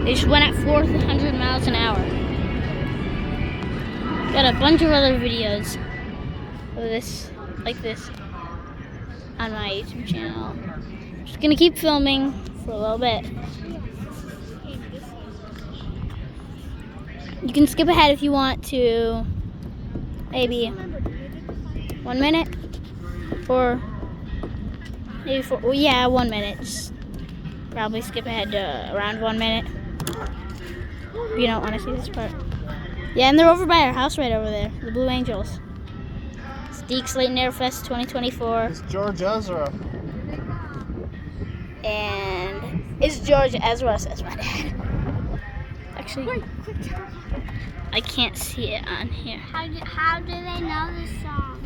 They just went at 400 miles an hour. Got a bunch of other videos of this, like this, on my YouTube channel. Just gonna keep filming for a little bit. You can skip ahead if you want to, maybe 1 minute, or maybe 1 minute. Just probably skip ahead to around 1 minute. If you don't want to see this part. Yeah, and they're over by our house right over there, the Blue Angels. It's Deke Slayton Air Fest 2024. It's George Ezra. And it's George Ezra, says my dad. Actually, I can't see it on here. How do they know this song?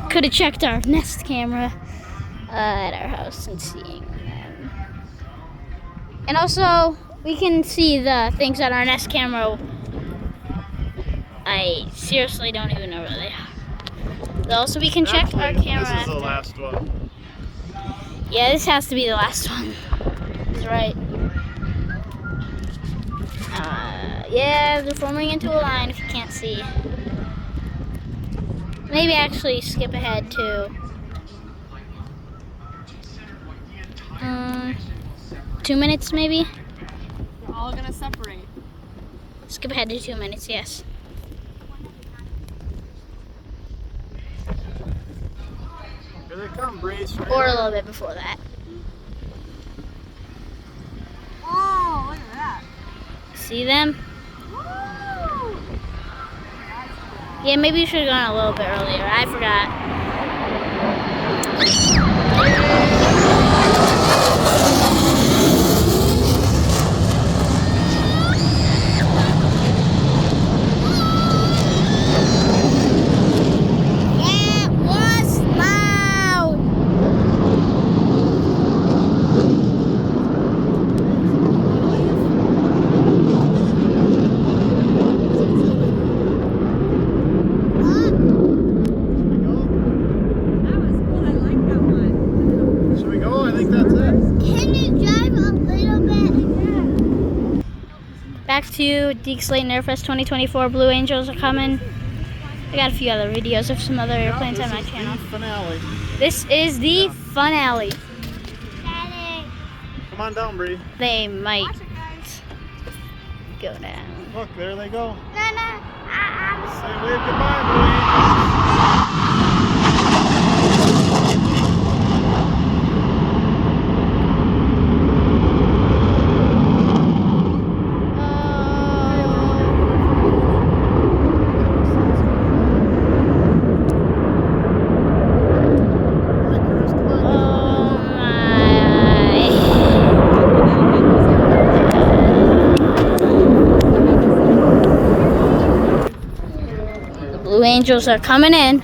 Could have checked our Nest camera at our house and seeing them. And also, we can see the things on our Nest camera. I seriously don't even know where they are. Also, we can check our camera. This is the after. last one. Yeah, this has to be the last one. That's right. Yeah, they're forming into a line if you can't see. Maybe actually skip ahead to 2 minutes, maybe. They're all gonna separate. Skip ahead to 2 minutes, yes. Here they come, Breeze. Or a little bit before that. Oh, look at that. See them? Woo! Yeah, maybe you should have gone a little bit earlier. I forgot. Yeah, it was loud. That was cool. I like that one. Should we go? I think that's it. Can you drive a little bit? Back to Deke Slayton Air Fest 2024. Blue Angels are coming. I got a few other videos of some other airplanes on my channel. The finale. This is the finale. Daddy. Come on down, Bree. They might Watch it, guys. go down. Look, there they go. Nana, I'm Say wave goodbye, Blue Angels. Oh my. The Blue Angels are coming in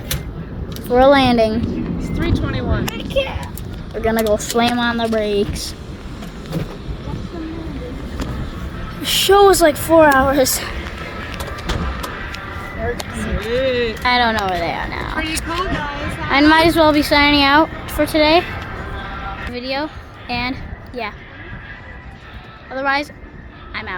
for a landing. It's 3:21. We're gonna go slam on the brakes. The show was like 4 hours. Sweet. I don't know where they are now. Pretty cool, guys. I might as well be signing out for today. Video, and yeah. Otherwise, I'm out.